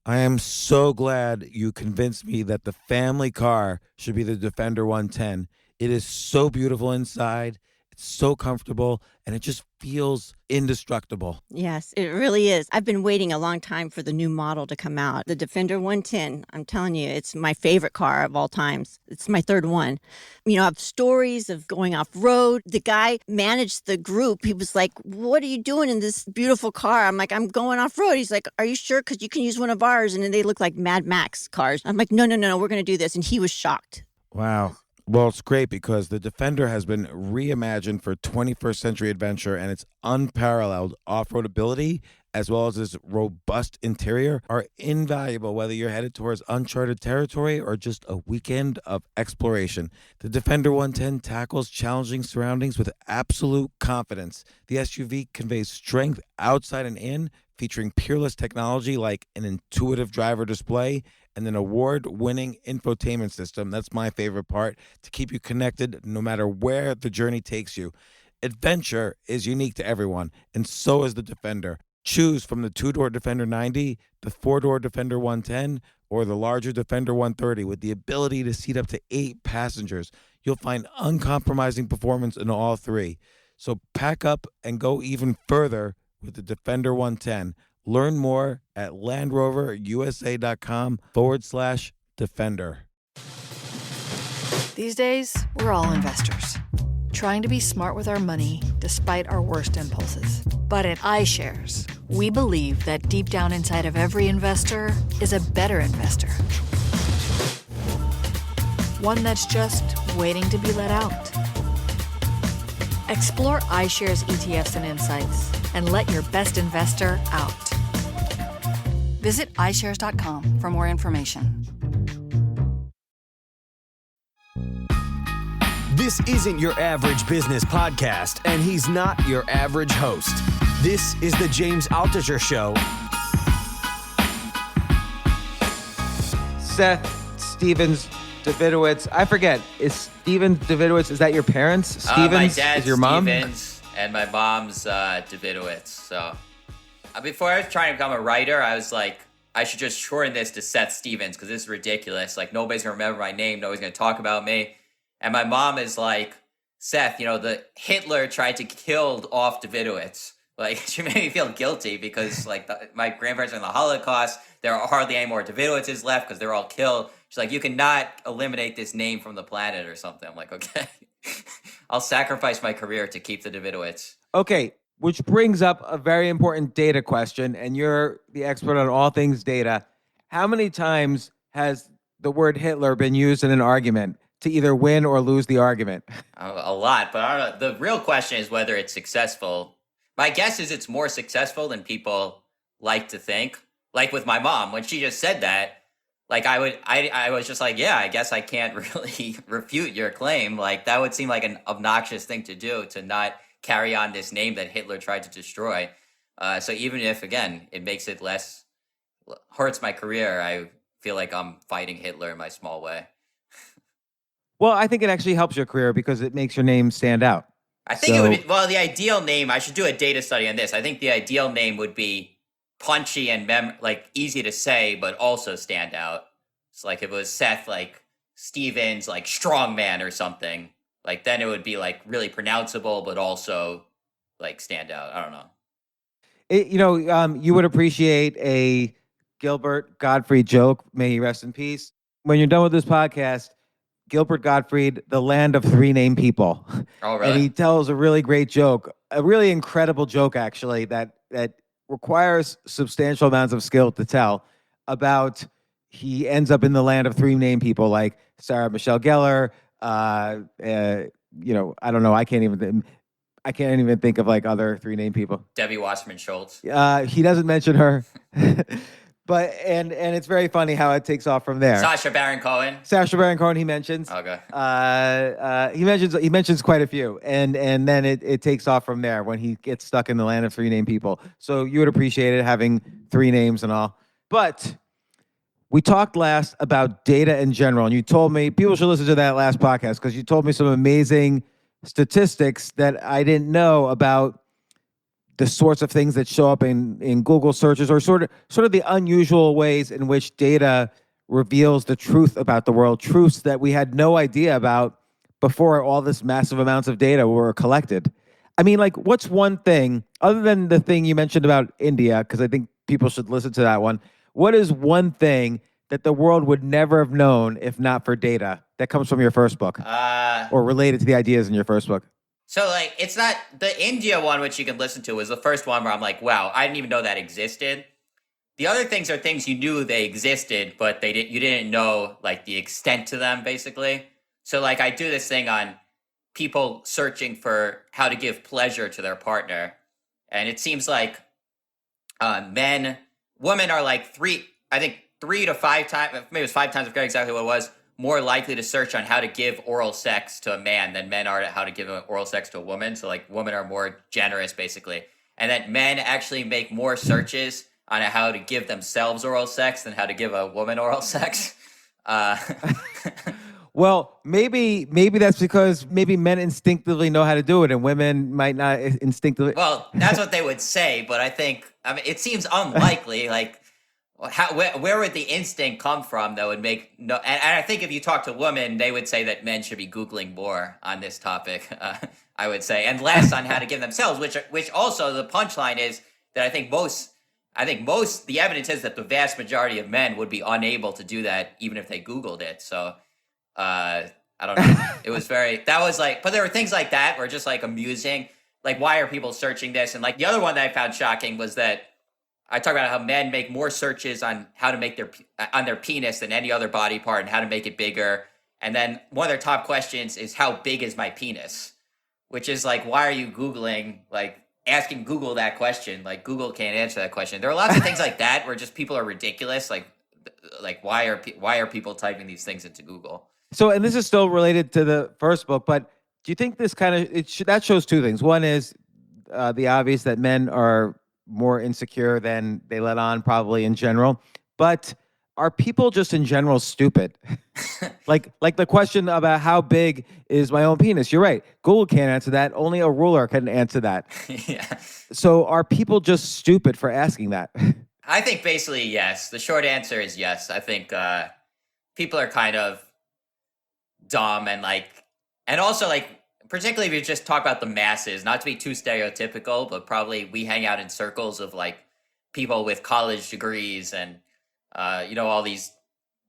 I am so glad you convinced me that the family car should be the Defender 110. It is so beautiful inside, it's so comfortable, and it just feels indestructible. Yes, it really is. I've been waiting a long time for the new model to come out. The Defender 110, I'm telling you, it's my favorite car of all times. It's my third one. You know, I have stories of going off road. The guy managed the group. He was like, "What are you doing in this beautiful car?" I'm like, "I'm going off road." He's like, "Are you sure? Because you can use one of ours." And then they look like Mad Max cars. I'm like, no, we're going to do this. And he was shocked. Wow. Well, it's great because the Defender has been reimagined for 21st century adventure, and its unparalleled off-road ability as well as its robust interior are invaluable whether you're headed towards uncharted territory or just a weekend of exploration. The Defender 110 tackles challenging surroundings with absolute confidence. The SUV conveys strength outside and in, featuring peerless technology like an intuitive driver display and an award-winning infotainment system. That's my favorite part, to keep you connected no matter where the journey takes you. Adventure is unique to everyone, and so is the Defender. Choose from the two-door Defender 90, the four-door Defender 110, or the larger Defender 130 with the ability to seat up to 8 passengers. You'll find uncompromising performance in all three. So pack up and go even further with the Defender 110. Learn more at LandRoverUSA.com/Defender. These days, we're all investors, trying to be smart with our money despite our worst impulses. But at iShares, we believe that deep down inside of every investor is a better investor. One that's just waiting to be let out. Explore iShares ETFs and insights and let your best investor out. Visit iShares.com for more information. This isn't your average business podcast, and he's not your average host. This is the James Altucher Show. Seth Stephens-Davidowitz. I forget. Is Stephens-Davidowitz, is that your parents? Stephens my dad's is your mom? Stephens, and my mom's Davidowitz. So before I was trying to become a writer, I was like, I should just shorten this to Seth Stephens because this is ridiculous. Like, nobody's going to remember my name. Nobody's going to talk about me. And my mom is like, Seth, you know, the Hitler tried to kill off Davidowitz. Like, she made me feel guilty because, like, my grandparents are in the Holocaust. There are hardly any more Davidowitzes left because they're all killed. She's like, you cannot eliminate this name from the planet or something. I'm like, okay. I'll sacrifice my career to keep the Davidowitz. Okay, which brings up a very important data question, and you're the expert on all things data. How many times has the word Hitler been used in an argument to either win or lose the argument? A lot, but I don't know. The real question is whether it's successful. My guess is it's more successful than people like to think. Like with my mom, when she just said that, like I was just like, yeah, I guess I can't really refute your claim. Like that would seem like an obnoxious thing to do, to not carry on this name that Hitler tried to destroy. So even if, again, it makes it hurts my career, I feel like I'm fighting Hitler in my small way. Well, I think it actually helps your career because it makes your name stand out. I think it would be, well, the ideal name, I should do a data study on this. I think the ideal name would be punchy and like easy to say, but also stand out. It's like if it was Seth, like Stevens, like strongman or something, like then it would be like really pronounceable, but also like stand out. I don't know. You would appreciate a Gilbert Gottfried joke. May he rest in peace. When you're done with this podcast, Gilbert Gottfried, the land of three named people. Oh, really? And he tells a really great joke, a really incredible joke, actually, that requires substantial amounts of skill to tell, about he ends up in the land of three named people like Sarah Michelle Gellar. I don't know. I can't even think of like other three named people. Debbie Wasserman Schultz. He doesn't mention her. But and it's very funny how it takes off from there. Sacha Baron Cohen he mentions. Okay. He mentions quite a few, and then it takes off from there when he gets stuck in the land of three named people. So you would appreciate it having three names and all. But we talked last about data in general, and you told me people should listen to that last podcast because you told me some amazing statistics that I didn't know about the sorts of things that show up in Google searches, or sort of the unusual ways in which data reveals the truth about the world, truths that we had no idea about before all this massive amounts of data were collected. I mean, like, what's one thing, other than the thing you mentioned about India, because I think people should listen to that one, what is one thing that the world would never have known if not for data that comes from your first book or related to the ideas in your first book? So, like, it's not the India one, which you can listen to, was the first one where I'm like, wow, I didn't even know that existed. The other things are things you knew they existed, but you didn't know, like, the extent to them, basically. So, like, I do this thing on people searching for how to give pleasure to their partner. And it seems like women are like 3 to 5 times, maybe it was 5 times, I forget exactly what it was, more likely to search on how to give oral sex to a man than men are to how to give oral sex to a woman. So, like, women are more generous, basically. And that men actually make more searches on how to give themselves oral sex than how to give a woman oral sex. Well, maybe that's because maybe men instinctively know how to do it and women might not instinctively. Well, that's what they would say, but I mean, it seems unlikely. Like, where would the instinct come from that would make no? And I think if you talk to women, they would say that men should be Googling more on this topic. I would say, and less on how to give themselves. Which also the punchline is that I think the evidence is that the vast majority of men would be unable to do that even if they Googled it. So. I don't know. It was but there were things like that were just like amusing. Like, why are people searching this? And like the other one that I found shocking was that I talk about how men make more searches on how to make their penis than any other body part and how to make it bigger. And then one of their top questions is, how big is my penis? Which is like, why are you Googling, like asking Google that question? Like, Google can't answer that question. There are lots of things like that where just people are ridiculous. Like why are people typing these things into Google? So, and this is still related to the first book, but do you think this kind of that shows two things? One is the obvious that men are more insecure than they let on, probably in general. But are people just in general stupid? like the question about how big is my own penis? You're right. Google can't answer that. Only a ruler can answer that. Yeah. So are people just stupid for asking that? I think basically yes. The short answer is yes. I think people are kind of dumb and also like, particularly if you just talk about the masses, not to be too stereotypical, but probably we hang out in circles of like people with college degrees and all these.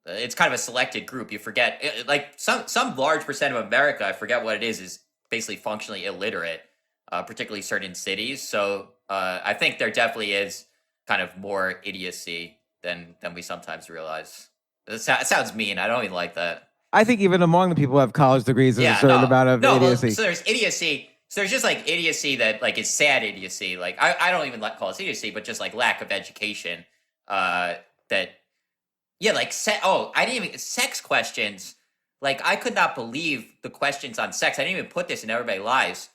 It's kind of a selected group. You forget like some large percent of America, I forget what it is basically functionally illiterate, particularly certain cities. So I think there definitely is kind of more idiocy than we sometimes realize. It sounds mean. I don't even like that. I think even among the people who have college degrees, there's a certain amount of idiocy. So there's idiocy. So there's just like idiocy that like is sad idiocy. Like I don't even call it idiocy, but just like lack of education. Like I didn't even sex questions. Like I could not believe the questions on sex. I didn't even put this in Everyday Lives,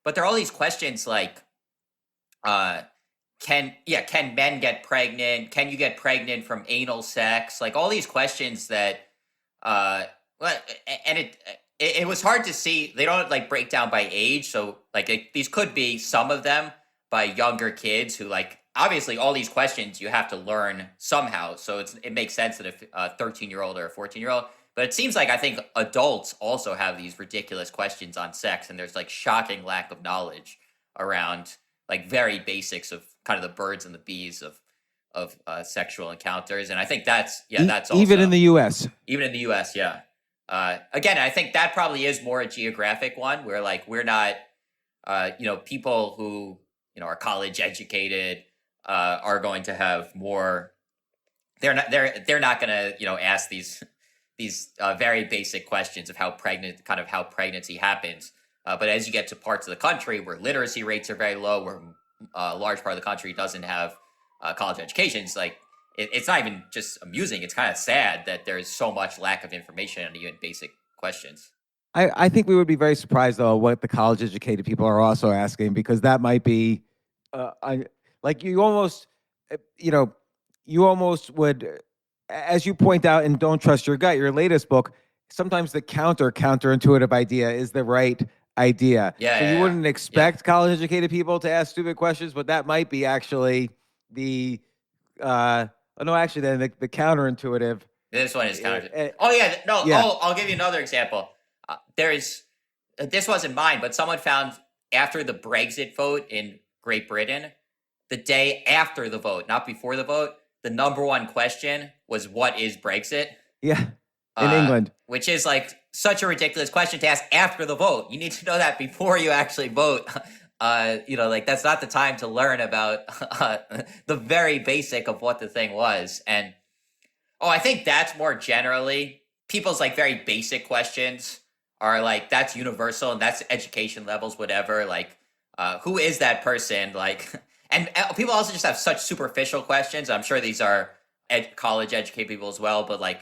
but there are all these questions like, can men get pregnant? Can you get pregnant from anal sex? Like all these questions that. And it was hard to see. They don't like break down by age, so like these could be some of them by younger kids who like obviously all these questions you have to learn somehow. So it makes sense that if a 13-year-old or a 14-year-old, but it seems like I think adults also have these ridiculous questions on sex, and there's like shocking lack of knowledge around like very basics of kind of the birds and the bees of sexual encounters. And I think that's also, even in the U.S. Yeah. Again, I think that probably is more a geographic one where like we're not, people who are college educated are going to have more. They're not going to ask these very basic questions of how pregnancy happens. But as you get to parts of the country where literacy rates are very low, where a large part of the country doesn't have college education, it's like it's not even just amusing. It's kind of sad that there's so much lack of information on even basic questions. I think we would be very surprised though what the college educated people are also asking, because that might be like you almost would, as you point out in Don't Trust Your Gut, your latest book, sometimes the counterintuitive idea is the right idea. Yeah, So yeah, you yeah. wouldn't expect college-educated people to ask stupid questions, but that might be actually the no, actually, then the counterintuitive. This one is counter. Uh, Oh yeah, no. yeah. Oh, I'll give you another example. This wasn't mine, but someone found after the Brexit vote in Great Britain, the day after the vote, not before the vote, the number one question was, "What is Brexit?" Yeah, in England. Which is like such a ridiculous question to ask after the vote. You need to know that before you actually vote. Like that's not the time to learn about the very basic of what the thing was. And I think that's more generally people's like very basic questions are like that's universal and that's education levels, whatever. Like, who is that person? Like, and people also just have such superficial questions. I'm sure these are college educated people as well, but like,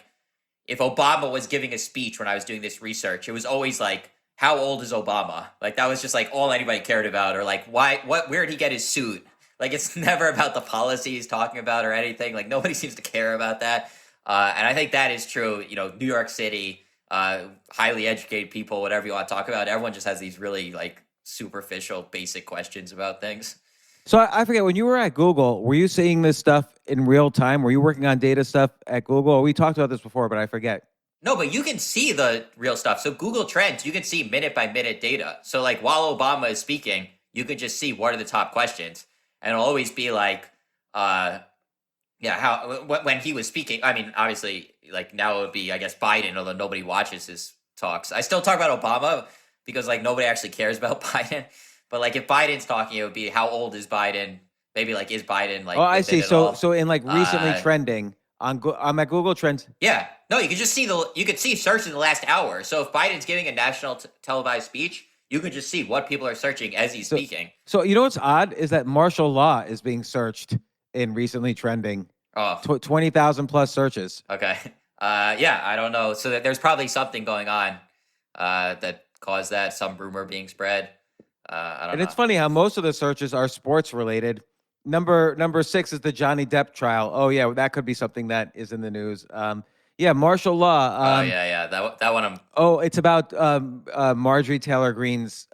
if Obama was giving a speech when I was doing this research, it was always like, how old is Obama? Like, that was just like all anybody cared about, or like, where did he get his suit? Like, it's never about the policy he's talking about or anything. Like, nobody seems to care about that. And I think that is true. New York City, highly educated people, whatever you want to talk about, everyone just has these really like superficial, basic questions about things. So I forget, when you were at Google, were you seeing this stuff in real time? Were you working on data stuff at Google? We talked about this before, but I forget. No, but you can see the real stuff. So Google Trends, you can see minute by minute data. So like while Obama is speaking, you can just see what are the top questions. And it'll always be like, when he was speaking, I mean, obviously, like now it would be, I guess, Biden, although nobody watches his talks. I still talk about Obama because like nobody actually cares about Biden. But like if Biden's talking, it would be how old is Biden? Maybe like is Biden like? Oh, I see. So all? in like recently trending I'm at Google Trends. Yeah, no, you can just see you could see search in the last hour. So if Biden's giving a national televised speech, you can just see what people are searching as he's speaking. So you know what's odd is that martial law is being searched in recently trending. Oh, 20,000 plus searches. Okay. Yeah, I don't know. So there's probably something going on that caused that, some rumor being spread. I don't know. And it's funny how most of the searches are sports related. Number 6 is the Johnny Depp trial. Oh yeah, that could be something that is in the news. Yeah, martial law. Yeah. That one. It's about Marjorie Taylor Greene's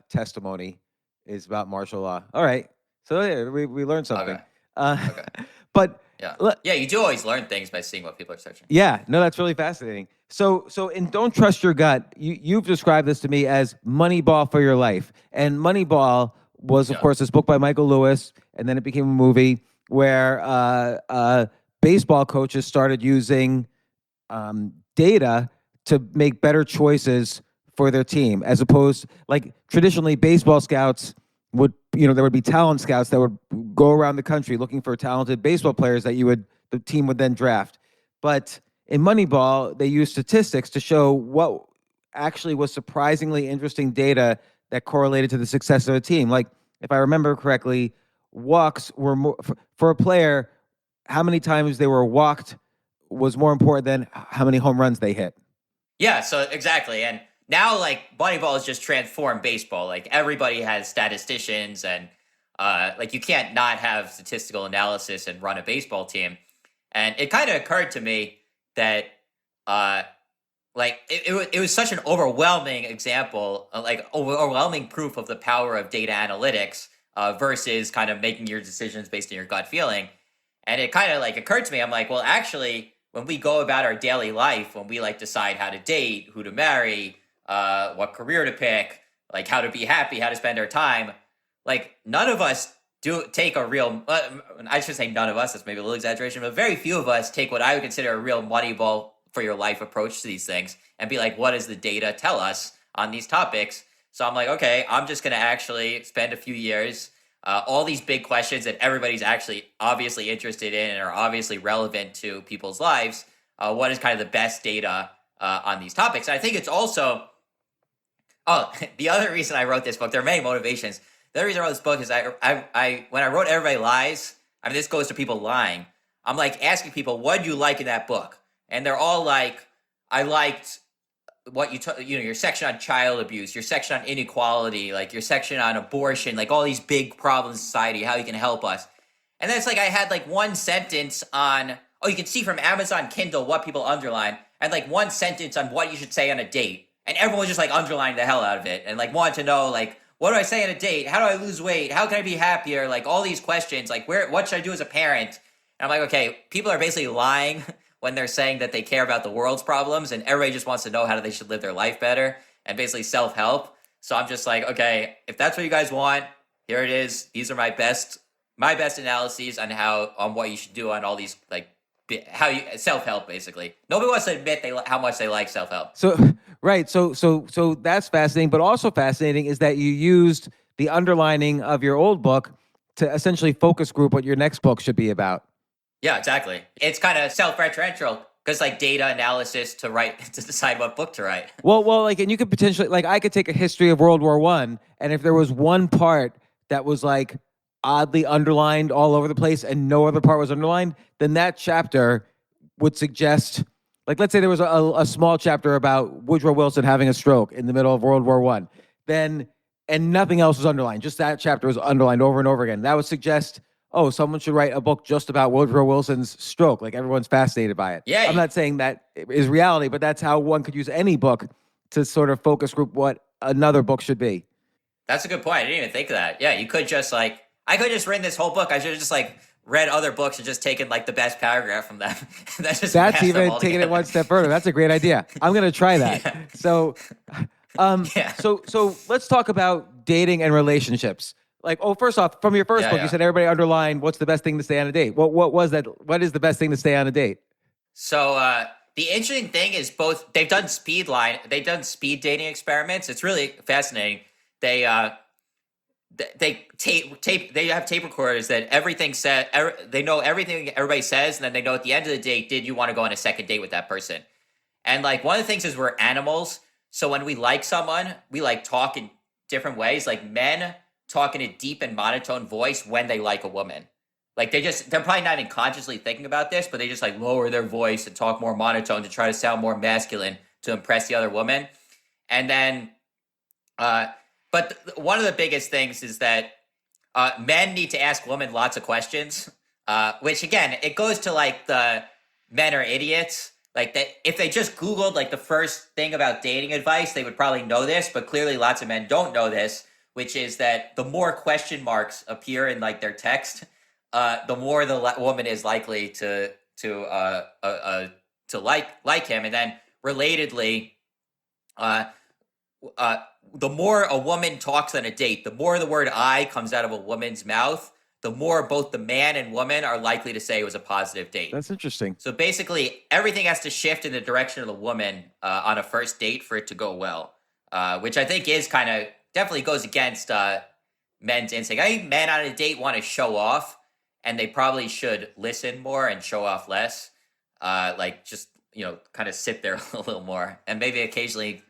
testimony is about martial law. All right, so yeah, we learned something. Okay. But yeah, you do always learn things by seeing what people are searching. Yeah, no, that's really fascinating. So in Don't Trust Your Gut, you've described this to me as Moneyball for your life, and Moneyball was, of course, this book by Michael Lewis, and then it became a movie where baseball coaches started using data to make better choices for their team, as opposed, like traditionally, baseball scouts would, there would be talent scouts that would go around the country looking for talented baseball players that the team would then draft. But in Moneyball, they used statistics to show what actually was surprisingly interesting data that correlated to the success of a team. Like, if I remember correctly, walks were more for a player. How many times they were walked was more important than how many home runs they hit. Yeah, so exactly. And now, like, Moneyball has just transformed baseball. Like, everybody has statisticians, and like, you can't not have statistical analysis and run a baseball team. And it kind of occurred to me that it was such an overwhelming example, like overwhelming proof of the power of data analytics versus kind of making your decisions based on your gut feeling. And it kind of like occurred to me, I'm like, well, actually, when we go about our daily life, when we like decide how to date, who to marry, what career to pick, like how to be happy, how to spend our time, like none of us take a real, I should say none of us, that's maybe a little exaggeration, but very few of us take what I would consider a real Moneyball for your life approach to these things and be like, what does the data tell us on these topics? So I'm like, okay, I'm just going to actually spend a few years, all these big questions that everybody's actually obviously interested in and are obviously relevant to people's lives. What is kind of the best data on these topics? And I think it's also, the other reason I wrote this book, there are many motivations. The other reason I wrote this book is I when I wrote Everybody Lies, I mean, this goes to people lying. I'm like asking people, what did you like in that book? And they're all like, I liked what your section on child abuse, your section on inequality, like your section on abortion, like all these big problems in society, how you can help us. And then it's like I had like one sentence on, you can see from Amazon Kindle what people underline, and like one sentence on what you should say on a date. and everyone was just like underlining the hell out of it and like wanted to know like, what do I say on a date? How do I lose weight? How can I be happier? Like all these questions, like what should I do as a parent? And I'm like, okay, people are basically lying when they're saying that they care about the world's problems, and everybody just wants to know how they should live their life better and basically self-help. So I'm just like, okay, if that's what you guys want, here it is. These are my best analyses on what you should do on all these like how you self-help basically. Nobody wants to admit how much they like self-help. So right, so that's fascinating, but also fascinating is that you used the underlining of your old book to essentially focus group what your next book should be about. Yeah, exactly. It's kind of self-referential because like data analysis to decide what book to write. Well, like, and you could potentially like I could take a history of World War I, and if there was one part that was like oddly underlined all over the place and no other part was underlined, then that chapter would suggest, like, let's say there was a small chapter about Woodrow Wilson having a stroke in the middle of World War I, then, and nothing else was underlined, just that chapter was underlined over and over again. That would suggest, oh, someone should write a book just about Woodrow Wilson's stroke. Like, everyone's fascinated by it. Yeah. I'm not saying that is reality, but that's how one could use any book to sort of focus group what another book should be. That's a good point. I didn't even think of that. Yeah, you could just like, I could just written this whole book. I should have just like read other books and just taken like the best paragraph from them. That's even taking it one step further. That's a great idea. I'm going to try that. Yeah. So, so let's talk about dating and relationships. Like, first off, from your first book, you said everybody underlined what's the best thing to stay on a date. What was that? What is the best thing to stay on a date? So the interesting thing is they've done speed dating experiments. It's really fascinating. They have tape recorders that everything said. They know everything everybody says, and then they know at the end of the date, did you want to go on a second date with that person? And like one of the things is we're animals, so when we like someone, we like talk in different ways. Like men talk in a deep and monotone voice when they like a woman. Like they're probably not even consciously thinking about this, but they just like lower their voice and talk more monotone to try to sound more masculine to impress the other woman. And then, but one of the biggest things is that men need to ask women lots of questions, which again, it goes to like the men are idiots. Like that, if they just Googled like the first thing about dating advice, they would probably know this, but clearly lots of men don't know this, which is that the more question marks appear in like their text, the more the woman is likely to like him. And then relatedly, the more a woman talks on a date, the more the word "I" comes out of a woman's mouth, the more both the man and woman are likely to say it was a positive date. That's interesting. So basically, everything has to shift in the direction of the woman on a first date for it to go well, which I think is kind of definitely goes against men's instinct. I think men on a date want to show off, and they probably should listen more and show off less. Like just, kind of sit there a little more and maybe occasionally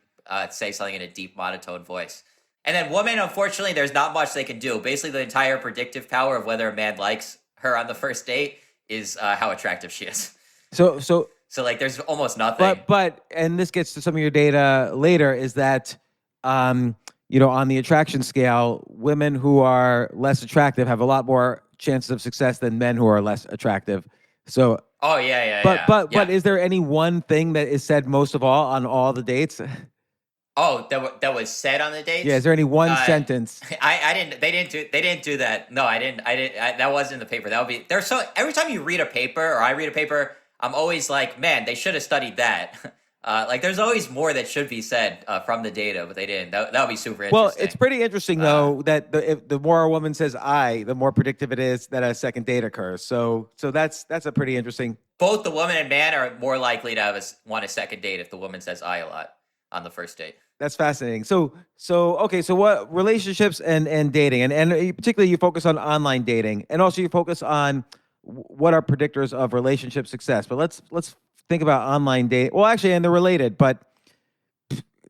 say something in a deep monotone voice. And then women, unfortunately, there's not much they can do. Basically, the entire predictive power of whether a man likes her on the first date is how attractive she is. So like there's almost nothing. But and this gets to some of your data later, is that on the attraction scale, women who are less attractive have a lot more chances of success than men who are less attractive. So But is there any one thing that is said most of all on all the dates? Oh, that was said on the dates? Yeah, is there any one sentence? They didn't do that. No, I didn't. That wasn't in the paper. That would be every time you read a paper or I read a paper, I'm always like, man, they should have studied that. Like there's always more that should be said from the data, but they didn't. That would be super interesting. Well, it's pretty interesting though that if the more a woman says "I," the more predictive it is that a second date occurs. So that's a pretty interesting. Both the woman and man are more likely to want a second date if the woman says "I" a lot on the first date. That's fascinating. So what relationships and dating and particularly you focus on online dating and also you focus on what are predictors of relationship success. But let's think about online dating. Well, actually, and they're related, but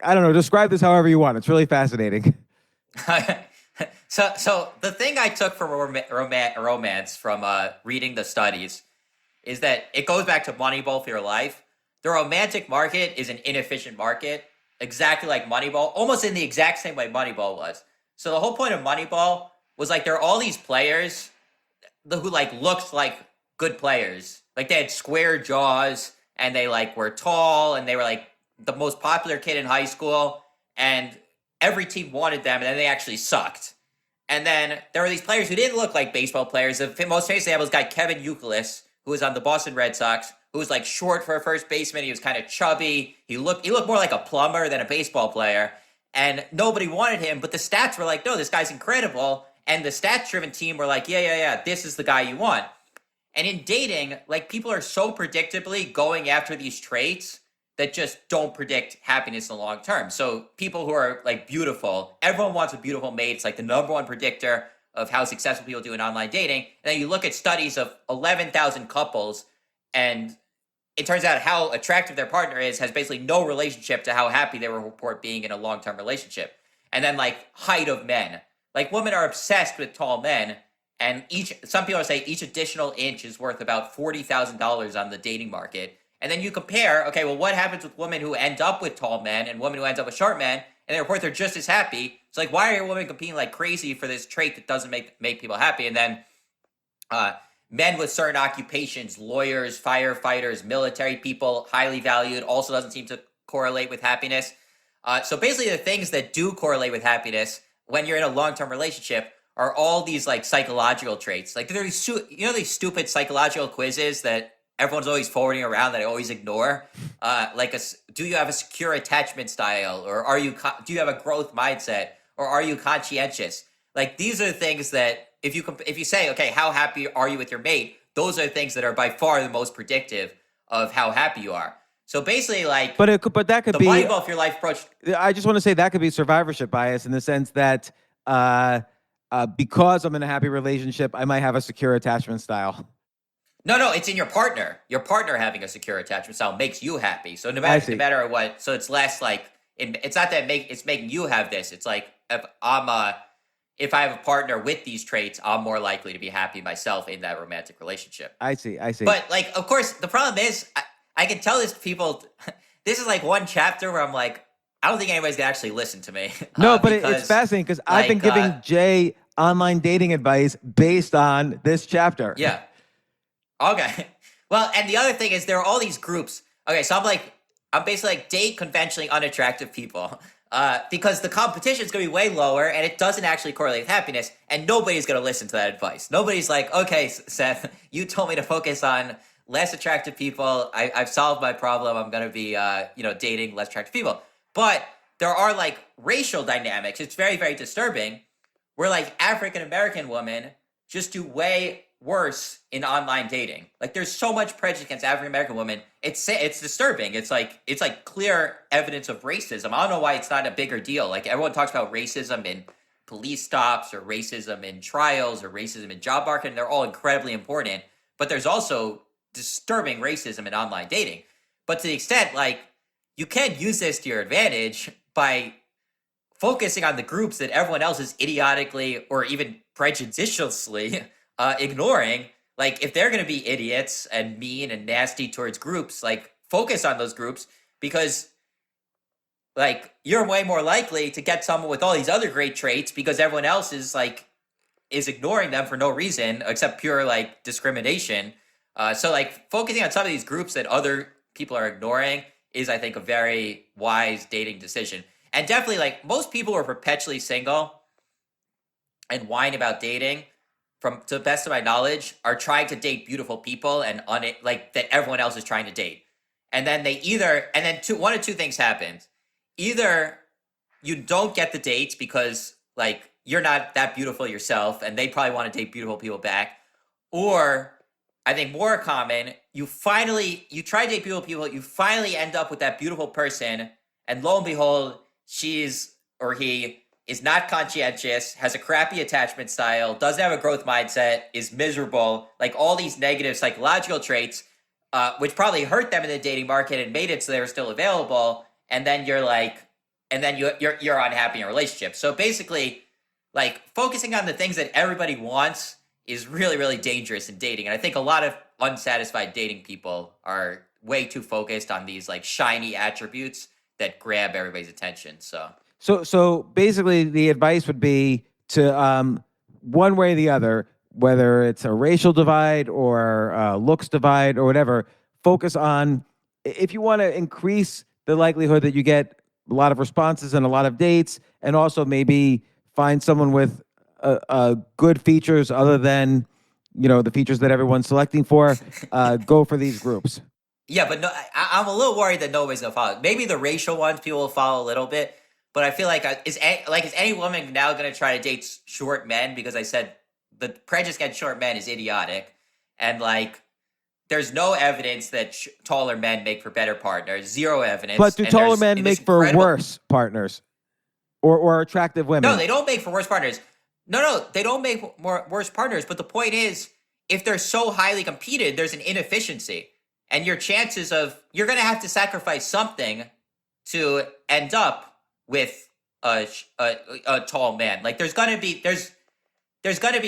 I don't know. Describe this however you want. It's really fascinating. So the thing I took from romance from reading the studies is that it goes back to Moneyball for your life. The romantic market is an inefficient market, exactly like Moneyball, almost in the exact same way Moneyball was. So the whole point of Moneyball was like there are all these players who like looked like good players. Like they had square jaws and they like were tall and they were like the most popular kid in high school, and every team wanted them, and then they actually sucked. And then there were these players who didn't look like baseball players. The most famous example was this guy Kevin Youkilis, who was on the Boston Red Sox, who was like short for a first baseman. He was kind of chubby. He looked more like a plumber than a baseball player. And nobody wanted him, but the stats were like, no, this guy's incredible. And the stats-driven team were like, yeah, this is the guy you want. And in dating, like, people are so predictably going after these traits that just don't predict happiness in the long term. So people who are like beautiful, everyone wants a beautiful mate. It's like the number one predictor of how successful people do in online dating. And then you look at studies of 11,000 couples, and it turns out how attractive their partner is has basically no relationship to how happy they will report being in a long-term relationship. And then like height of men, like women are obsessed with tall men, and some people say each additional inch is worth about $40,000 on the dating market. And then you compare, okay, well, what happens with women who end up with tall men and women who end up with short men, and they report they're just as happy. It's like, why are women competing like crazy for this trait that doesn't make people happy? And then men with certain occupations, lawyers, firefighters, military people, highly valued, also doesn't seem to correlate with happiness. So basically the things that do correlate with happiness when you're in a long-term relationship are all these like psychological traits. Like there are these stupid psychological quizzes that everyone's always forwarding around that I always ignore. Do you have a secure attachment style, or do you have a growth mindset, or are you conscientious? Like these are the things that if you say, okay, how happy are you with your mate? Those are things that are by far the most predictive of how happy you are. So basically, like, but that could the be Moneyball for your life approach. I just want to say that could be survivorship bias in the sense that because I'm in a happy relationship, I might have a secure attachment style. No, it's in your partner. Your partner having a secure attachment style makes you happy. So no matter what, so it's less like it's not that it's making you have this. It's like if I have a partner with these traits, I'm more likely to be happy myself in that romantic relationship. I see. But like, of course, the problem is I can tell this to people. This is like one chapter where I'm like, I don't think anybody's gonna actually listen to me. No, but it's fascinating because I've been giving Jay online dating advice based on this chapter. Yeah. Okay. Well, and the other thing is there are all these groups. Okay, so I'm basically like date conventionally unattractive people because the competition is going to be way lower and it doesn't actually correlate with happiness, and nobody's going to listen to that advice. Nobody's like, okay, Seth, you told me to focus on less attractive people. I've solved my problem. I'm going to be, dating less attractive people. But there are like racial dynamics. It's very, very disturbing where like African-American women just do way worse in online dating. Like there's so much prejudice against African-American women. It's disturbing. It's like clear evidence of racism. I don't know why it's not a bigger deal. Like everyone talks about racism in police stops or racism in trials or racism in job market, and they're all incredibly important. But there's also disturbing racism in online dating. But to the extent like you can use this to your advantage by focusing on the groups that everyone else is idiotically or even prejudicially ignoring. Like if they're going to be idiots and mean and nasty towards groups, like focus on those groups, because like you're way more likely to get someone with all these other great traits because everyone else is ignoring them for no reason except pure like discrimination. So like focusing on some of these groups that other people are ignoring is, I think, a very wise dating decision. And definitely like most people who are perpetually single and whine about dating, to the best of my knowledge, are trying to date beautiful people and that everyone else is trying to date. And then one of two things happens. Either you don't get the dates because like you're not that beautiful yourself and they probably want to date beautiful people back. Or I think more common, you try to date beautiful people, you finally end up with that beautiful person, and lo and behold, she's or he is not conscientious, has a crappy attachment style, doesn't have a growth mindset, is miserable, like all these negative psychological traits, which probably hurt them in the dating market and made it so they were still available. And then you're unhappy in a relationship. So basically, like focusing on the things that everybody wants is really, really dangerous in dating. And I think a lot of unsatisfied dating people are way too focused on these like shiny attributes that grab everybody's attention. So basically the advice would be to one way or the other, whether it's a racial divide or looks divide or whatever, focus on, if you want to increase the likelihood that you get a lot of responses and a lot of dates, and also maybe find someone with good features other than, the features that everyone's selecting for, go for these groups. Yeah, but no, I'm a little worried that nobody's gonna follow. Maybe the racial ones people will follow a little bit, but I feel like is any woman now gonna try to date short men? Because I said the prejudice against short men is idiotic, and like there's no evidence that taller men make for better partners. Zero evidence. But do And taller there's- men and this make for incredible- worse partners, or attractive women? No, they don't make for worse partners. No, they don't make worse partners. But the point is, if they're so highly competed, there's an inefficiency. And your chances of, you're going to have to sacrifice something to end up with a tall man. Like there's going to be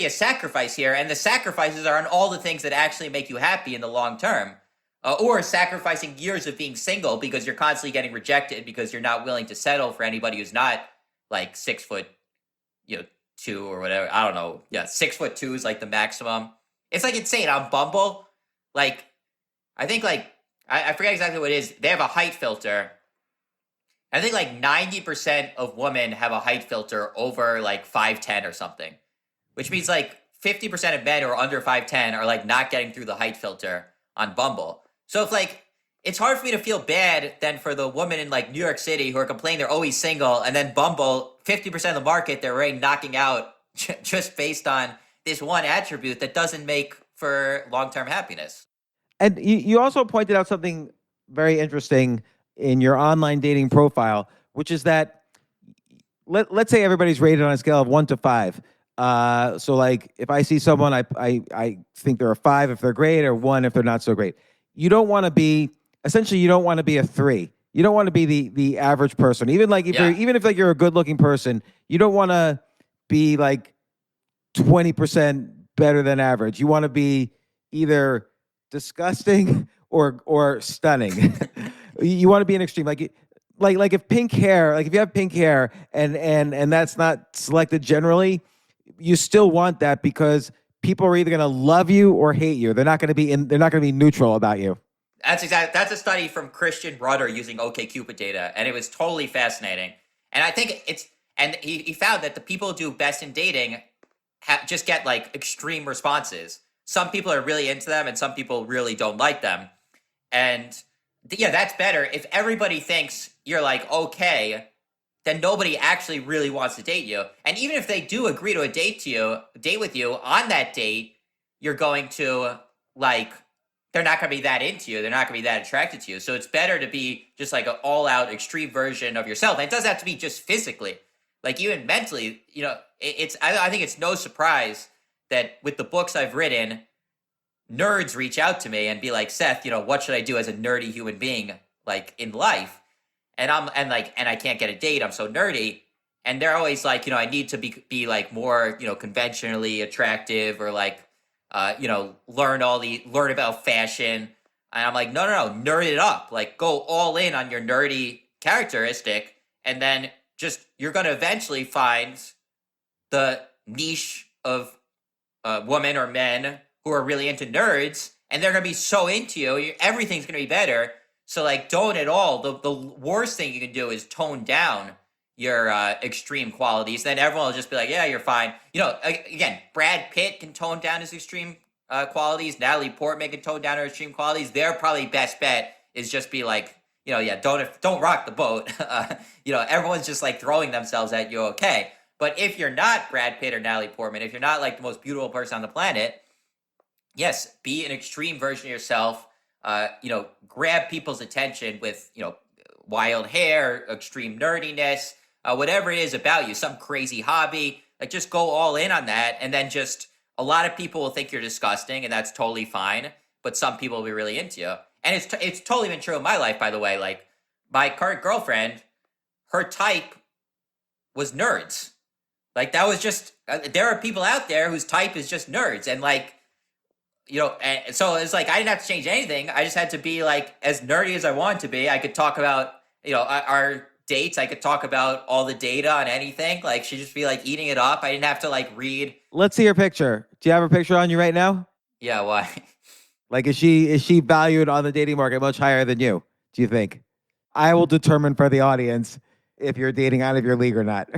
a sacrifice here. And the sacrifices are on all the things that actually make you happy in the long term. Or sacrificing years of being single because you're constantly getting rejected because you're not willing to settle for anybody who's not like 6'2" or whatever. I don't know. Yeah, 6'2" is like the maximum. It's like insane on Bumble. Like, I think like I forget exactly what it is. They have a height filter. I think like 90% of women have a height filter over like 5'10" or something, which means like 50% of men who are under 5'10" are like not getting through the height filter on Bumble. So if like it's hard for me to feel bad then for the woman in like New York City who are complaining they're always single, and then Bumble, 50% of the market they're already knocking out just based on this one attribute that doesn't make for long-term happiness. And you also pointed out something very interesting in your online dating profile, which is that let's say everybody's rated on a scale of 1 to 5. So like if I see someone, I think they're a 5 if they're great, or 1 if they're not so great. You don't want to be a 3. You don't want to be the average person. Even like if you're a good looking person, you don't want to be like 20% better than average. You want to be either disgusting or stunning. You want to be an extreme. Like if pink hair, like if you have pink hair and that's not selected generally, you still want that because people are either going to love you or hate you. They're not going to be neutral about you. That's a study from Christian Rudder using OkCupid data, and it was totally fascinating. And I think he found that the people who do best in dating just get like extreme responses. Some people are really into them and some people really don't like them. And yeah, that's better. If everybody thinks you're like, okay, then nobody actually really wants to date you. And even if they do agree to a date with you, on that date, you're going to like, they're not going to be that into you. They're not going to be that attracted to you. So it's better to be just like an all-out extreme version of yourself. And it doesn't have to be just physically. Like even mentally, I think it's no surprise that with the books I've written, nerds reach out to me and be like, Seth, what should I do as a nerdy human being, like in life? And I can't get a date. I'm so nerdy. And they're always like, I need to be like more, conventionally attractive, or like, learn about fashion. And I'm like, no, nerd it up. Like go all in on your nerdy characteristic. And then you're going to eventually find the niche of women or men who are really into nerds, and they're going to be so into you. Everything's going to be better. So like, don't at all. The worst thing you can do is tone down your extreme qualities. Then everyone will just be like, yeah, you're fine. Again, Brad Pitt can tone down his extreme qualities. Natalie Portman can tone down her extreme qualities. Their probably best bet is just be like, don't rock the boat. Everyone's just like throwing themselves at you. Okay. But if you're not Brad Pitt or Natalie Portman, if you're not like the most beautiful person on the planet, yes, be an extreme version of yourself. Grab people's attention with, wild hair, extreme nerdiness, whatever it is about you, some crazy hobby. Like just go all in on that. And then a lot of people will think you're disgusting, and that's totally fine. But some people will be really into you. And it's totally been true in my life, by the way. Like my current girlfriend, her type was nerds. Like that was just, there are people out there whose type is just nerds. And like, and so it's like, I didn't have to change anything. I just had to be like as nerdy as I wanted to be. I could talk about, our dates. I could talk about all the data on anything. Like she'd just be like eating it up. I didn't have to like read. Let's see your picture. Do you have her picture on you right now? Yeah, why? Like, is she valued on the dating market much higher than you, do you think? I will determine for the audience if you're dating out of your league or not.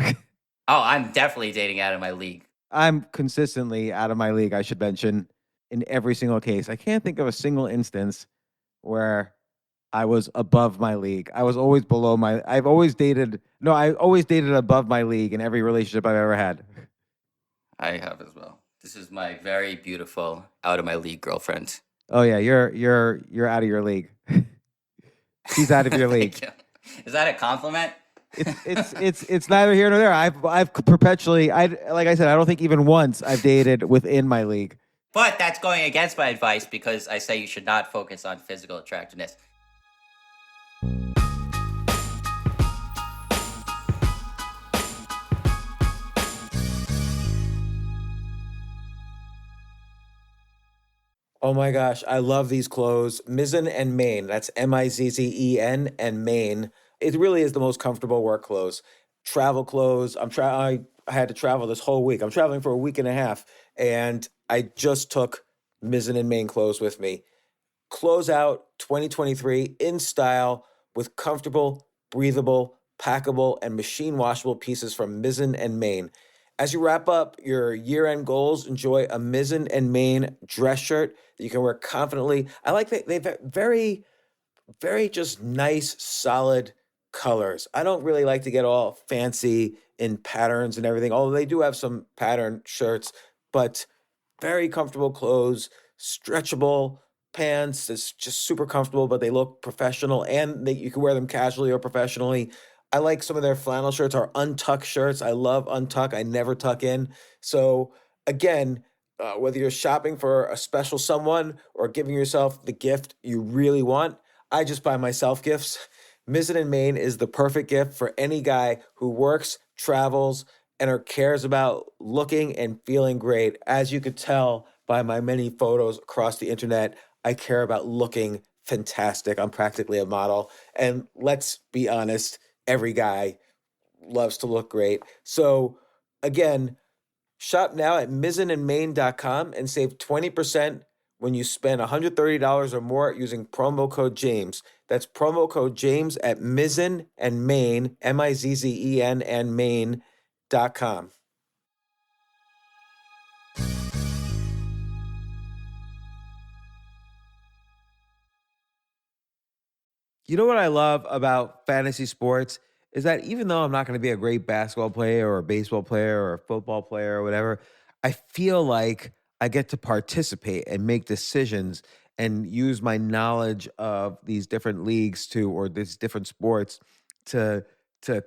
Oh, I'm definitely dating out of my league. I'm consistently out of my league, I should mention, in every single case. I can't think of a single instance where I was above my league. I was always below my I always dated above my league in every relationship I've ever had. I have as well. This is my very beautiful out of my league girlfriend. Oh yeah, you're out of your league. She's out of your league. Thank you. Is that a compliment? It's neither here nor there. I've perpetually like I said, I don't think even once I've dated within my league. But that's going against my advice because I say you should not focus on physical attractiveness. Oh my gosh, I love these clothes. Mizzen and Main. That's Mizzen and Main. It really is the most comfortable work clothes. Travel clothes. I had to travel this whole week. I'm traveling for a week and a half, and I just took Mizzen and Main clothes with me. Close out 2023 in style with comfortable, breathable, packable, and machine washable pieces from Mizzen and Main. As you wrap up your year-end goals, enjoy a Mizzen and Main dress shirt that you can wear confidently. I like that they've very, very just nice, solid colors. I don't really like to get all fancy in patterns and everything, although they do have some pattern shirts, but very comfortable clothes, stretchable pants. It's just super comfortable, but they look professional and you can wear them casually or professionally. I like some of their flannel shirts or untuck shirts. I love untuck. I never tuck in. So again, whether you're shopping for a special someone or giving yourself the gift you really want, I just buy myself gifts. Mizzen and Main is the perfect gift for any guy who works, travels, and or cares about looking and feeling great. As you could tell by my many photos across the internet, I care about looking fantastic. I'm practically a model. And let's be honest, every guy loves to look great. So again, shop now at mizzenandmain.com and save 20% when you spend $130 or more using promo code James. That's promo code James at Mizzen and Main, Mizzen and Main.com. You know what I love about fantasy sports is that even though I'm not going to be a great basketball player or a baseball player or a football player or whatever, I feel like I get to participate and make decisions and use my knowledge of these different leagues or these different sports to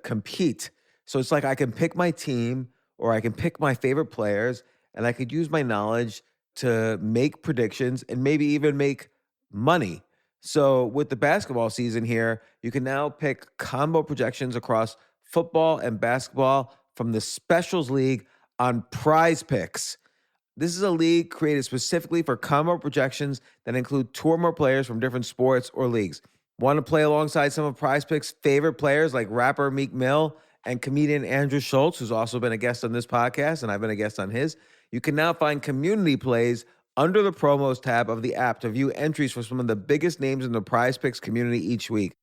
compete. So it's like I can pick my team or I can pick my favorite players and I could use my knowledge to make predictions and maybe even make money. So with the basketball season here, you can now pick combo projections across football and basketball from the Specials League on Prize Picks. This is a league created specifically for combo projections that include two or more players from different sports or leagues. Want to play alongside some of Prize Picks' favorite players like rapper Meek Mill and comedian Andrew Schultz, who's also been a guest on this podcast, and I've been a guest on his? You can now find community plays under the promos tab of the app to view entries for some of the biggest names in the Prize Picks community each week.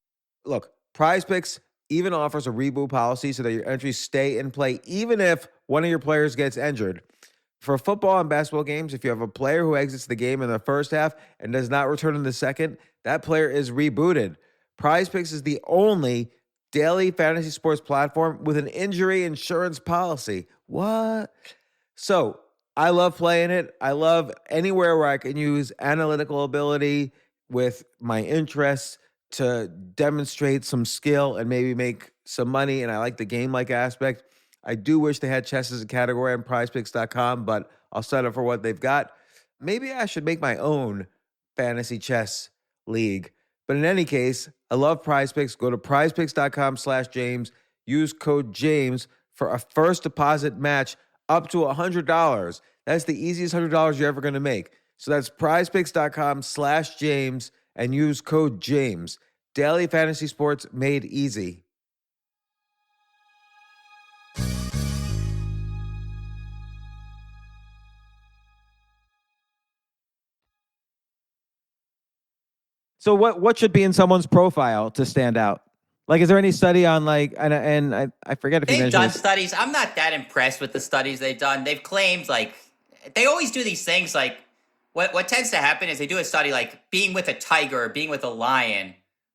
Look, Prize Picks even offers a reboot policy so that your entries stay in play even if one of your players gets injured. For football and basketball games, if you have a player who exits the game in the first half and does not return in the second, that player is rebooted. Prize Picks is the only daily fantasy sports platform with an injury insurance policy. What? So I love playing it. I love anywhere where I can use analytical ability with my interests to demonstrate some skill and maybe make some money. And I like the game-like aspect. I do wish they had chess as a category on prizepicks.com, but I'll settle for what they've got. Maybe I should make my own fantasy chess league. But in any case, I love Prize Picks. Go to prizepicks.com/James. Use code James for a first deposit match up to $100. That's the easiest $100 you're ever going to make. So that's prizepicks.com/James and use code James. Daily fantasy sports made easy. So what should be in someone's profile to stand out? Like, is there any study on like, and I forget if you They've mentioned done this. studies. I'm not that impressed with the studies they've done. They've claimed like they always do these things. Like what tends to happen is they do a study like being with a tiger or being with a lion.